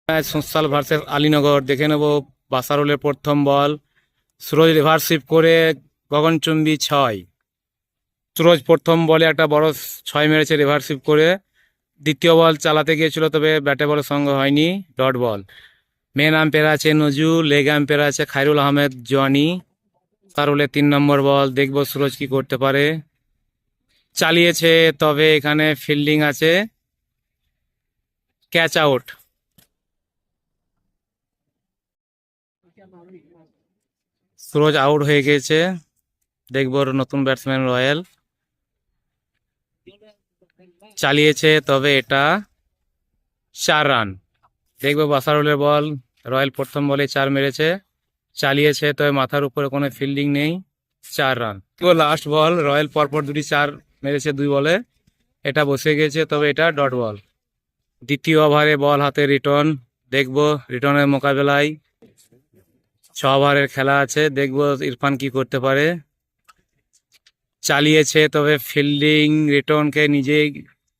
Social versus Alinagar দেখে নেব। বাসারুলের প্রথম বল, সুরজ রিভার্সিভ করে গগনচুম্বী 6। সুরজ প্রথম বলে একটা বড় 6 মেরেছে রিভার্সিভ করে। দ্বিতীয় বল চালাতে গিয়েছিল, তবে ব্যাটে বলের সঙ্গে হয়নি, ডট বল। মেন আম্পায়ার আছে নজরুল, লেগ আম্পায়ার আছে খায়রুল আহমেদ জনি। সারুলের 3 নম্বর বল, দেখবো সুরজ কি করতে পারে। চালিয়েছে, তবে এখানে ফিল্ডিং আছে, ক্যাচ আউট। সুরজ আউট হয়ে গেছে। দেখবো নতুন ব্যাটসম্যান রয়্যাল। চালিয়েছে, তবে এটা 4 রান। দেখবো বাসারুলের বল, রয়্যাল প্রথম বলে 4 মেরেছে। চালিয়েছে, তবে মাথার উপরে কোনো ফিল্ডিং নেই, 4 রান। লাস্ট বল, রয়্যাল পরপর দুটি 4 মেরেছে 2 বলে, এটা বসে গেছে, তবে এটা ডট বল। দ্বিতীয় ওভারে বল হাতে রিটন, দেখবো রিটনের মোকাবেলায় 6 ওভারের খেলা আছে, দেখবো ইরফান কি করতে পারে। চালিয়েছে, তবে ফিল্ডিং রিটনকে নিজেই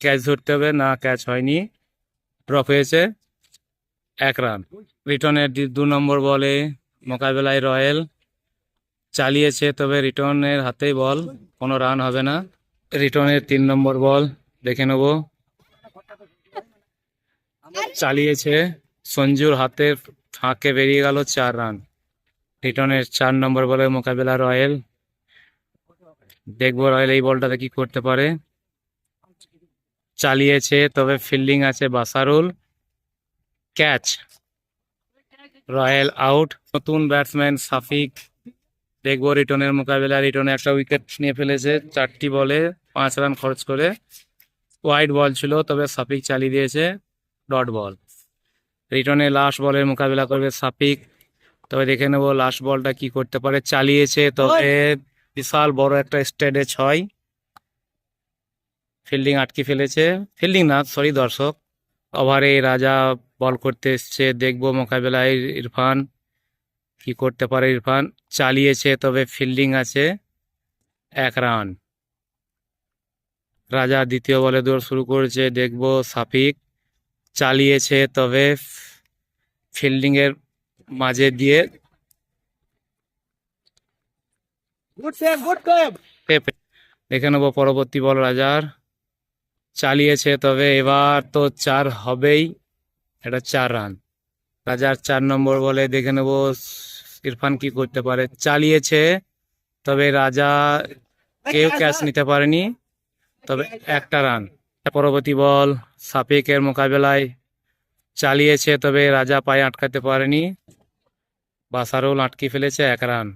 ক্যাচ ধরতে হবে, না ক্যাচ হয়নি, ড্রপ হয়েছে, 1 রান। রিটনের 2 নম্বর বলে মোকাবেলায় রয়্যাল। চালিয়েছে, তবে রিটনের হাতেই বল, কোনো রান হবে না। রিটনের 3 নম্বর বল দেখে নেব। চালিয়েছে, সঞ্জুর হাতে ফাঁকে বেরিয়ে গেল, 4 রান। রিটনের 4 নম্বর বলে মোকাবেলা রয়্যাল। দেখবো রয়্যাল এই বলটাতে কি করতে পারে। চালিয়েছে, তবে ফিল্ডিং আছে বাসারুল, ক্যাচ, রয়্যাল আউট। নতুন ব্যাটসম্যান সাফিক, দেখবো রিটনের মোকাবেলা। রিটনে একটা উইকেট নিয়ে ফেলেছে 4টি বলে 5 রান খরচ করে। ওয়াইড বল ছিল, তবে সাফিক চালিয়ে দিয়েছে, ডট বল। রিটনে লাস্ট বলের মোকাবেলা করবে সাফিক, তবে দেখে নেবো লাস্ট বলটা কি করতে পারে। চালিয়েছে, তবে বিশাল বড় একটা স্টেডে 6। ফিল্ডিং আটকে ফেলেছে, ফিল্ডিং না সরি দর্শক। ওভারে রাজা বল করতে এসছে, দেখবো মোকাবেলায় ইরফান কি করতে পারে। ইরফান চালিয়েছে, তবে ফিল্ডিং আছে, 1 রান। রাজা দ্বিতীয় বলে দৌড় শুরু করেছে, দেখবো সাফিক। চালিয়েছে, তবে ফিল্ডিং এর মাঝে দিয়ে দেখে নেবো পরবর্তী বল রাজার। চালিয়েছে, তবে এবার তো 4 হবেই, এটা 4 রান। রাজার 4 নম্বর বলে দেখে নেব ইরফান কি করতে পারে। চালিয়েছে, তবে রাজা কেউ ক্যাচ নিতে পারেনি, তবে 1টা রান। পরবর্তী বল সাফিকের মোকাবেলায়। চালিয়েছে, তবে রাজা পায়ে আটকাতে পারেনি, বাসারুল আটকে ফেলেছে, 1 রান।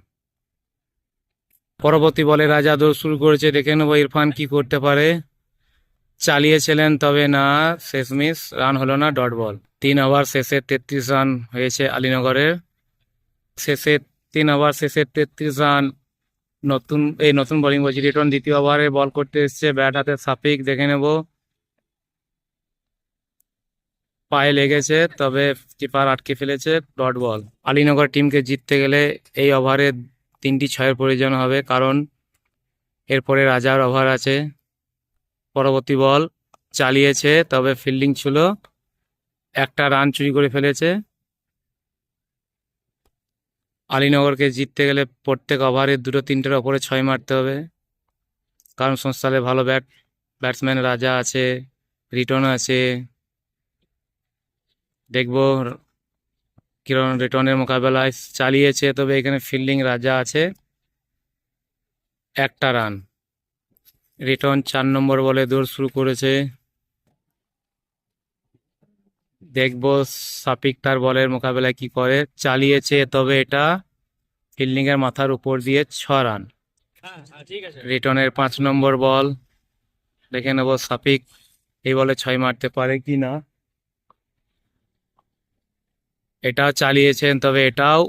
পরবর্তী বলে রাজা দৌড় শুরু করেছে, দেখে নেব ইরফান কি করতে পারে। চালিয়েছিলেন, তবে না, শেষমেশ রান হলো না, ডট বল। 3 ওভার শেষে 33 রান হয়েছে আলীনগরের। শেষে 3 ওভার শেষে 33 রান। নতুন বোলিং বলছি, রিটন দ্বিতীয় ওভারে বল করতে এসছে, ব্যাট হাতে সাফিক, দেখে নেব পায়ে লেগেছে, তবে কিপার আটকে ফেলেছে, ডট বল। আলীনগর টিমকে জিততে গেলে এই ওভারে 3টি 6-এর প্রয়োজন হবে, কারণ এরপরে রাজার ওভার আছে। পরবর্তী বল চালিয়েছে, তবে ফিল্ডিং ছিল, 1টা রান চুরি করে ফেলেছে। আলীনগরকে জিততে গেলে প্রত্যেক ওভারে 2-3টের ওপরে 6 মারতে হবে, কারণ সংস্থালে ভালো ব্যাটসম্যান রাজা আছে, রিটন আছে। দেখবো কিরণ রিটনের মোকাবেলায়। চালিয়েছে, তবে এখানে ফিল্ডিং রাজা আছে, 1টা রান। রিটন 4 নম্বর বলে দৌড় শুরু করেছে, দেখবো সাফিক তার বলের মোকাবেলায় কি করে। চালিয়েছে, তবে এটা ফিল্ডিং এর মাথার উপর দিয়ে 6 রান। রিটনের 5 নম্বর বল, দেখে নেব সাফিক এই বলে 6 মারতে পারে কি না। এটাও চালিয়েছেন, তবে এটাও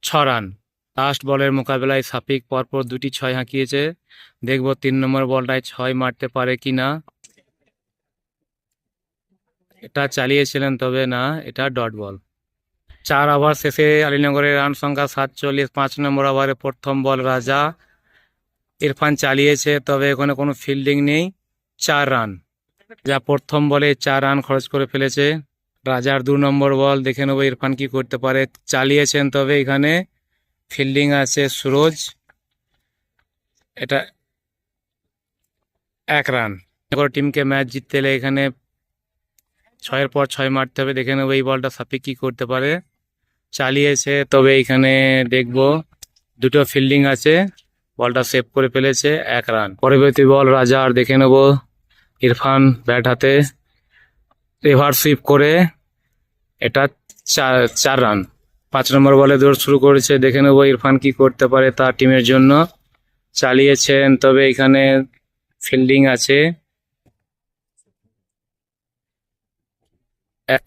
6 রান। লাস্ট বলের মোকাবেলায় সাফিক পরপর 2টি 6 হাঁকিয়েছে, দেখবো 3 নম্বর বলটায় 6 মারতে পারে কি না। এটা চালিয়েছিলেন, তবে না, এটা ডট বল। 4 ওভার শেষে আলীনগরের রান সংখ্যা 47। 5 নম্বর ওভারে প্রথম বল রাজা। ইরফান চালিয়েছে, তবে এখানে কোনো ফিল্ডিং নেই, 4 রান। যা প্রথম বলে 4 রান খরচ করে ফেলেছে, রাজার 2 নম্বর বল, দেখে নেবো ইরফান কি করতে পারে। চালিয়েছেন, তবে এখানে ফিল্ডিং আছে সুরজ, এটা 1 রান। টিমকে ম্যাচ জিততে হলে এখানে 6-এর পর 6 মারতে হবে। দেখে নেবো এই বলটা সাফিক কি করতে পারে। চালিয়েছে, তবে এখানে দেখবো দুটো ফিল্ডিং আছে, বলটা সেভ করে ফেলেছে, 1 রান। পরবর্তী বল রাজার, দেখে নেবো ইরফান ব্যাট হাতে রিভার্স সুইপ করে, এটা 4 রান। 5 নম্বর বলে দৌড় শুরু করেছে, দেখে নেবো ইরফান কি করতে পারে তার টিমের জন্য। চালিয়েছেন, তবে এখানে ফিল্ডিং আছে।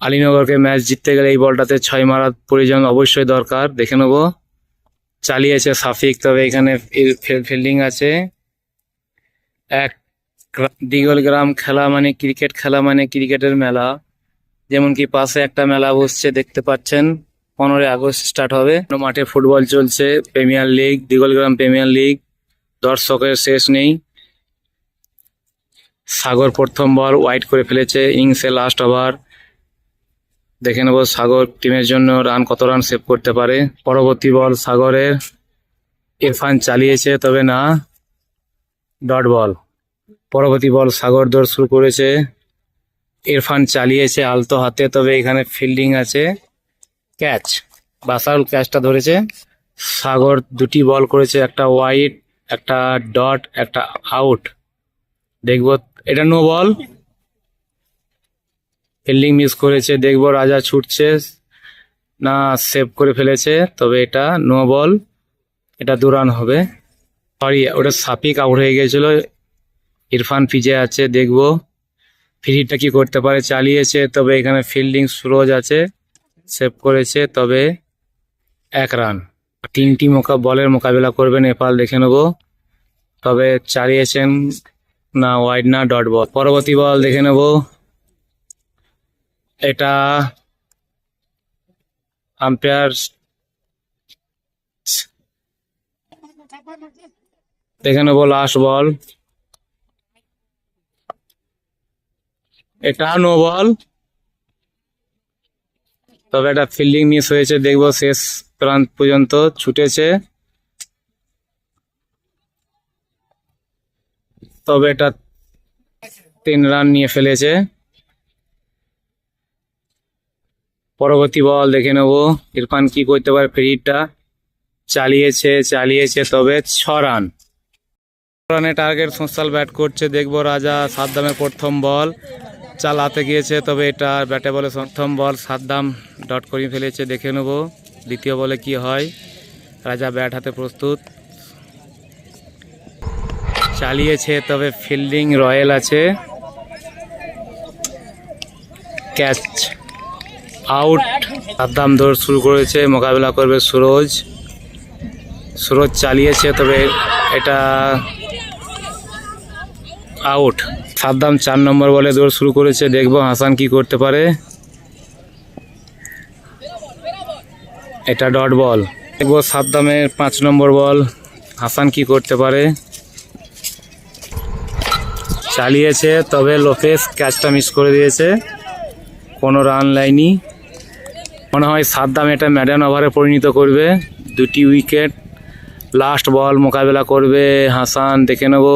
আলীনগরকে ম্যাচ জিততে গেলে এই বলটাতে 6 মারার প্রয়োজন অবশ্যই দরকার। দেখে নেবো চালিয়েছে সাফিক, তবে এখানে ফিল্ডিং আছে। দিগল গ্রাম খেলা মানে ক্রিকেট খেলা মানে ক্রিকেটের মেলা, যেমন কি পাশে একটা মেলা বসছে দেখতে পাচ্ছেন, 15 আগস্ট স্টার্ট হবে। মাঠে ফুটবল চলছে, প্রিমিয়ার লিগ, দিগলগ্রাম প্রিমিয়ার লিগ, দর্শকের শেষ নেই। সাগর প্রথম বল ওয়াইড করে ফেলেছে, ইনিংসে লাস্ট ওভার। দেখে নেবো সাগর টিমের জন্য কত রান সেভ করতে পারে। পরবর্তী বল সাগরের, ইরফান চালিয়েছে, তবে না, ডট বল। পরবর্তী বল সাগর দৌড় শুরু করেছে, ইরফান চালিয়েছে আলতো হাতে, তবে এখানে ফিল্ডিং আছে, ক্যাচ। বাসারুল ক্যাচটা ধরেছে। সাগর 2টি বল করেছে, একটা ওয়াইড, একটা ডট, একটা আউট। দেখবো এটা নো বল, ফিল্ডিং মিস করেছে। দেখবো রাজা ছুটছে না, সেভ করে ফেলেছে, তবে এটা নো বল, এটা 2 রান হবে। সরি, ওটা সাফিক আউট হয়ে গেছিল, ইরফান পিছে আছে। দেখবো ফ্রিটা কি করতে পারে। চালিয়েছে, তবে এখানে ফিল্ডিং সুরজ আছে, সেভ করেছে, তবে 1 রান। 3টি বলের মোকাবিলা করবে নেপাল, দেখে নেবো। তবে চালিয়েছেন না, ওয়াইড না, ডট বল। পরবর্তী বল দেখে নেব, এটা আম্পায়ার দেখে নেবো লাস্ট বল, এটা নো বল, তবে এটা ফিল্ডিং মিস হয়েছে। দেখবো শেষ প্রান্ত পর্যন্ত ছুটেছে, তবে এটা 3 রান নিয়ে ফেলেছে। পরবর্তী বল দেখে নেব ইরফান কি করতে পারে। ফ্রিটা চালিয়েছে, তবে 6 রান। রানে টার্গেট সোশ্যাল ব্যাট করছে। দেখবো রাজা সাদ্দামের প্রথম বল চালাতে গিয়েছে, তবে এটা ব্যাটে বলে প্রথম বল সাদ্দাম ডট করে ফেলেছে। দেখে নেব দ্বিতীয় বলে কি হয়। রাজা ব্যাট হাতে প্রস্তুত, চালিয়েছে, তবে ফিল্ডিং রয়্যাল আছে, ক্যাচ, আউট। সাদ্দাম দৌড় শুরু করেছে, মোকাবিলা করবে সুরজ চালিয়েছে, তবে এটা আউট। সাদ্দাম 4 নম্বর বলে দৌড় শুরু করেছে। দেখবো হাসান কি করতে পারে, এটা ডট বল। দেখবো সাদ্দামের 5 নম্বর বল, হাসান কি করতে পারে। চালিয়েছে, তবে লোপেস ক্যাচটা মিস করে দিয়েছে, কোনো রান লাইনি। মনে হয় সাদ্দাম এটা ম্যাডান ওভারে পরিণত করবে, 2টি উইকেট। লাস্ট বল মোকাবেলা করবে হাসান, দেখে নেব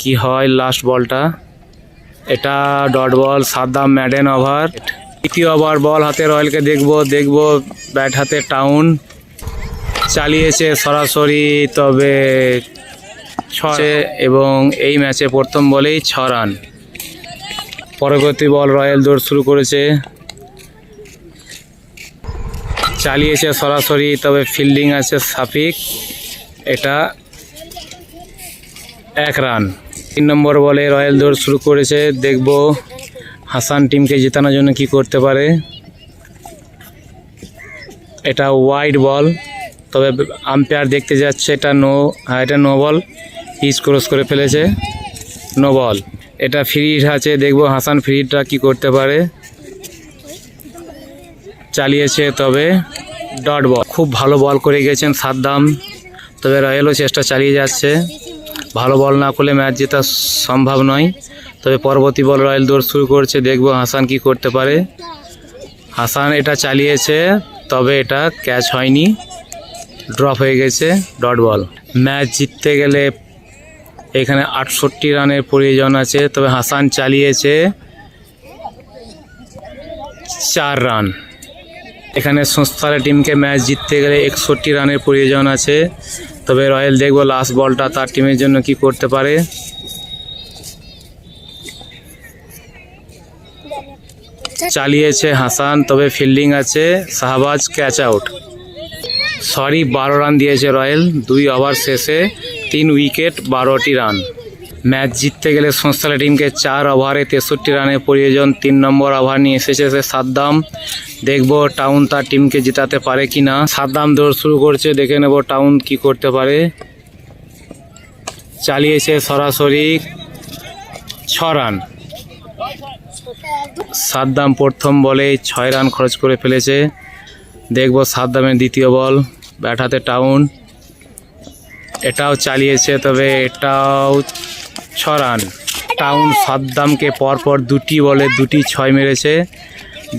কি হয় লাস্ট বলটা, এটা dot ball. Saddam Madan over. দ্বিতীয় ওভার বল হাতে রয়্যালকে দেখবো ব্যাট হাতে টাউন, চালিয়েছে সরাসরি, তবে 6 এবং এই ম্যাচে প্রথম বলেই 6 রান। পরবর্তী বল রয়্যাল দৌড় শুরু করেছে, চালিয়েছে সরাসরি, তবে ফিল্ডিং আছে সাফিক, এটা 1 রান। 3 নম্বর বলে রয়্যাল দৌড় শুরু করেছে। দেখবো হাসান টিমকে জেতানোর জন্য কি করতে পারে, এটা ওয়াইড বল, তবে আম্পায়ার দেখতে যাচ্ছে, এটা নো বল, পিচ ক্রস করে ফেলেছে, নো বল। এটা ফ্রি আছে, দেখবো হাসান ফ্রিটা কি করতে পারে। চালিয়েছে, তবে ডট বল। খুব ভালো বল করে গেছেন সাদ্দাম, তবে রয়্যালও চেষ্টা চালিয়ে যাচ্ছে, ভালো বল না করলে ম্যাচ জেতা সম্ভব নয়। তবে পরবর্তী বল রয়্যাল দৌড় শুরু করছে, দেখবো হাসান কি করতে পারে। হাসান এটা চালিয়েছে, তবে এটা ক্যাচ হয়নি, ড্রপ হয়ে গেছে, ডট বল। ম্যাচ জিততে গেলে এখানে 68 রানের প্রয়োজন আছে, তবে হাসান চালিয়েছে 4 রান। এখানে সংস্থার টিমকে ম্যাচ জিততে গেলে 61 রানের প্রয়োজন আছে, তবে রয়্যাল দেখবো লাস্ট বলটা তার টিমের জন্য কি করতে পারে। চালিয়েছে হাসান, তবে ফিল্ডিং আছে, শাহবাজ ক্যাচ আউট। 12 রান দিয়েছে রয়্যাল 2 ওভার শেষে, 3 উইকেট 12টি রান। ম্যাচ জিততে গেলে সংস্থার টিমকে 4 ওভারে 63 রানের প্রয়োজন। 3 নম্বর ওভার নিয়ে এসেছে সাদ্দাম, দেখবো টাউন তার টিমকে জেতাতে পারে কিনা। সাদ্দাম দৌড় শুরু করছে, দেখে নেব টাউন কি করতে পারে। চালিয়েছে সরাসরি 6 রান। সাদ্দাম প্রথম বলে 6 রান খরচ করে ফেলেছে, দেখবো সাদ্দামের দ্বিতীয় বল। ব্যাট হাতে টাউন, এটাও চালিয়েছে, তবে এটাও 6 রান। টাউন সাদ্দামকে পরপর 2টি বলে 2টি 6 মেরেছে,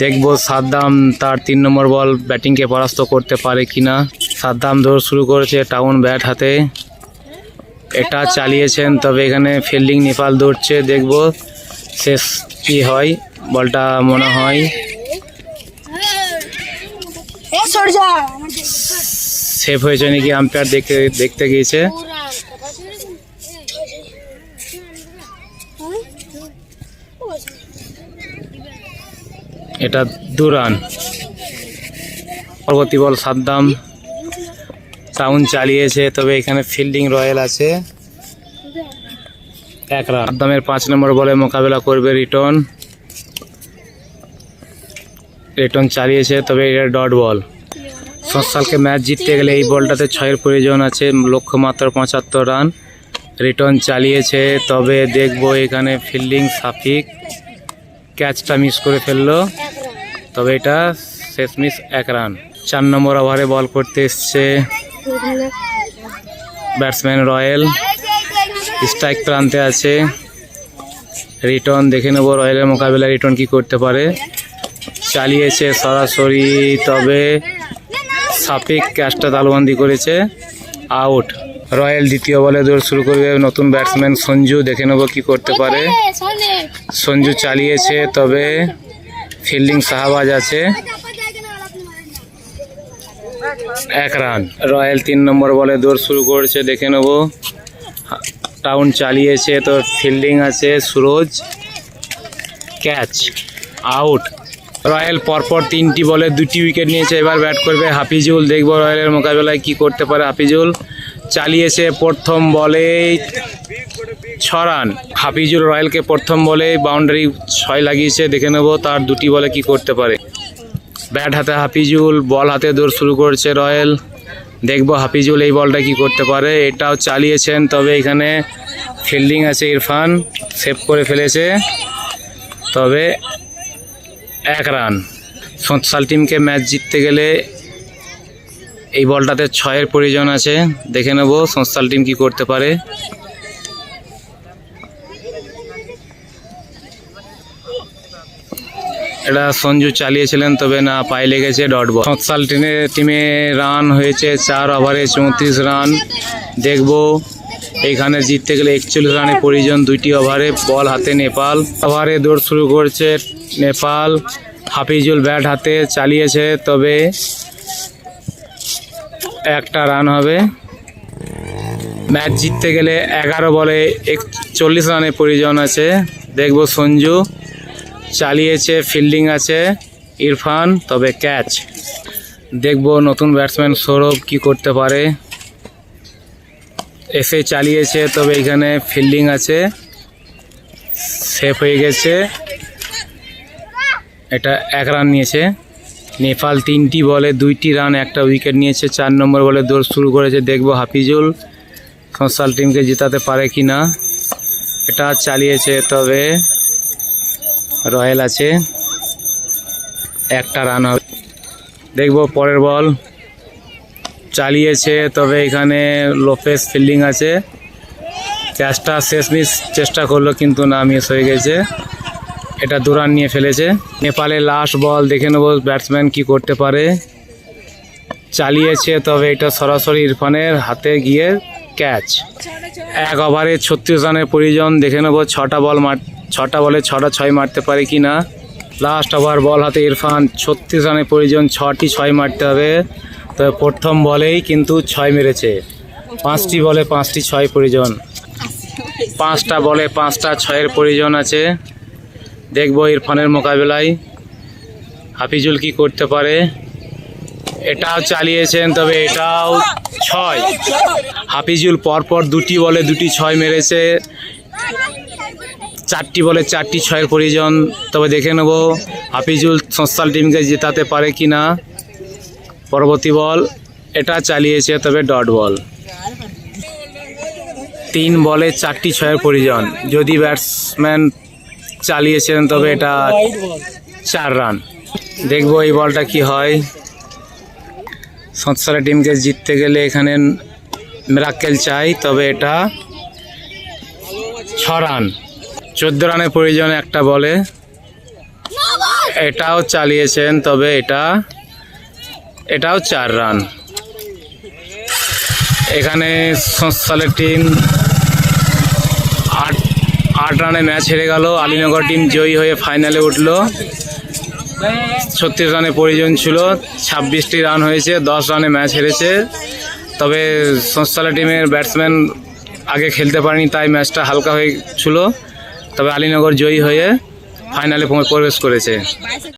দেখবো সাদ্দাম তার 3 নম্বর বল ব্যাটিংকে পরাস্ত করতে পারে কিনা। সাদ্দাম দৌড় শুরু করেছে, টাউন ব্যাট হাতে, এটা চালিয়েছেন, তবে এখানে ফিল্ডিং নেপাল দৌড়ছে, দেখবো শেষ কি হয়। বলটা মনে হয় সেফ হয়েছে নাকি, আম্পায়ার দেখতে গিয়েছে। এটা 2 রান। পরবর্তী বল সাদ্দাম, টাউন চালিয়েছে, তবে এখানে ফিল্ডিং রয়্যাল আছে, 1 রান। সাদ্দামের 5 নম্বর বলে মোকাবেলা করবে রিটন, রিটন চালিয়েছে, তবে এটা ডট বল। সংস্থালকে ম্যাচ জিততে গেলে এই বলটাতে 6-এর প্রয়োজন আছে, লক্ষ্য মাত্র 75 রান। রিটন চালিয়েছে, তবে দেখবো এখানে ফিল্ডিং সাফিক ক্যাচটা মিস করে ফেললো, তবে এটা শেষ মিস, 1 রান। 4 নম্বর ওভারে বল করতে এসছে ব্যাটসম্যান রয়্যাল, স্ট্রাইক প্রান্তে আছে রিটন, দেখে নেব রয়্যালের মোকাবেলায় রিটন কি করতে পারে। চালিয়েছে সরাসরি, তবে সাফিক ক্যাচটা তালবন্দি করেছে, আউট। রয়্যাল দ্বিতীয় বলে দৌড় শুরু করবে নতুন ব্যাটসম্যান সঞ্জু, দেখে নেব কি করতে পারে। সঞ্জু চালিয়েছে, তবে ফিল্ডিং শাহবাজ আছে, 1 রান। রয়্যাল 3 নম্বর বলে দৌড় শুরু করেছে, দেখে নেব। টাউন চালিয়েছে, তো ফিল্ডিং আছে সুরজ, ক্যাচ, আউট। রয়্যাল পরপর 3টি বলে 2টি উইকেট নিয়েছে, এবার ব্যাট করবে হাফিজুল, দেখবো রয়্যালের মোকাবেলায় কি করতে পারে হাফিজুল। চালিয়েছে, প্রথম বলেই 6 রান। হাফিজুল রয়্যালকে প্রথম বলে বাউন্ডারি 6 লাগিয়েছে, দেখে নেব তার 2টি বলে কি করতে পারে। ব্যাট হাতে হাফিজুল, বল হাতে দৌড় শুরু করছে রয়্যাল, দেখবো হাফিজুল এই বলটা কি করতে পারে। এটাও চালিয়েছেন, তবে এখানে ফিল্ডিং আছে ইরফান, সেভ করে ফেলেছে, তবে 1 রান। সংস্থাল টিমকে ম্যাচ জিততে গেলে এই বলটাতে 6-এর প্রয়োজন আছে, দেখে নেব সংস্থাল টিম কি করতে পারে। এটা সঞ্জু চালিয়েছিলেন, তবে না, পায়ে লেগেছে, ডট বল। সংস্থাল টিমে রান হয়েছে 4 ওভারে 34 রান, দেখবো এইখানে জিততে গেলে 41 রানের প্রয়োজন 2টি ওভারে। বল হাতে নেপাল, ওভারে দৌড় শুরু করছে নেপাল, হাফিজুল ব্যাট হাতে চালিয়েছে, তবে 1টা রান হবে। ম্যাচ জিততে গেলে 11 বলে 41 রানের প্রয়োজন আছে, দেখবো সঞ্জু চালিয়েছে, ফিল্ডিং আছে ইরফান, তবে ক্যাচ। দেখবো নতুন ব্যাটসম্যান সৌরভ কি করতে পারে। এসে চালিয়েছে, তবে এখানে ফিল্ডিং আছে, সেফ হয়ে গেছে, এটা 1 রান নিয়েছে। নেপাল 3টি বলে 2টি রান, 1টা উইকেট নিয়েছে। 4 নম্বর বলে দৌড় শুরু করেছে, দেখবো হাফিজুল সংস্থাল টিমকে জেতাতে পারে কিনা। এটা চালিয়েছে, তবে রয়্যাল আছে, 1টা রান হবে, দেখবো পরের বল। চালিয়েছে, তবে এখানে লোপেস ফিল্ডিং আছে, ক্যাচটা শেষ মিস চেষ্টা করলো, কিন্তু না, মিস হয়ে গেছে, এটা 2 রান নিয়ে ফেলেছে। নেপালের লাস্ট বল, দেখে নেব ব্যাটসম্যান কি করতে পারে। চালিয়েছে, তবে এটা সরাসরি ইরফানের হাতে গিয়ে ক্যাচ। 1 ওভারে 36 রানের প্রয়োজন। দেখে নেব 6টা বলে 6টা 6 মারতে পারে কি না। লাস্ট ওভার, বল হাতে ইরফান, 36 রানের প্রয়োজন, 6টি 6 মারতে হবে। তবে প্রথম বলেই কিন্তু 6 মেরেছে। 5টি বলে 5টি 6 প্রয়োজন। 5টা বলে 5টা 6-এর প্রয়োজন আছে। দেখব ইরফানের মোকাবেলায় হাফিজুল কি করতে পারে। এটাও চালিয়েছেন, তবে এটাও 6। হাফিজুল পরপর 2টি বলে 2টি 6 মেরেছে। 4টি বলে 4টি 6-এর প্রয়োজন। তবে দেখে নেব হাফিজুল সংস্থাল টিমকে জেতাতে পারে কি না। পরবর্তী বল, এটা চালিয়েছে, তবে ডট বল। 3 বলে 4টি 6-এর প্রয়োজন। যদি ব্যাটসম্যান চালিয়েছেন, তবে এটা 4 রান। দেখব এই বলটা কি হয়। সংস্থাল টিমকে জিততে গেলে এখানে মিরাক্কেল চাই, তবে এটা 6 রান। 14 রানের প্রয়োজন একটা বলে। এটাও চালিয়েছেন, তবে এটাও 4 রান। এখানে সংস্থালের টিম 8 রানে ম্যাচ হেরে গেল। আলীনগর টিম জয়ী হয়ে ফাইনালে উঠল। 36 রানের প্রয়োজন ছিল, 26টি রান হয়েছে, 10 রানে ম্যাচ হেরেছে। তবে সংস্থালের টিমের ব্যাটসম্যান আগে খেলতে পারেনি, তাই ম্যাচটা হালকা হয়েছিল। তবে আলীনগর জয়ী হয়ে ফাইনালে প্রবেশ করেছে।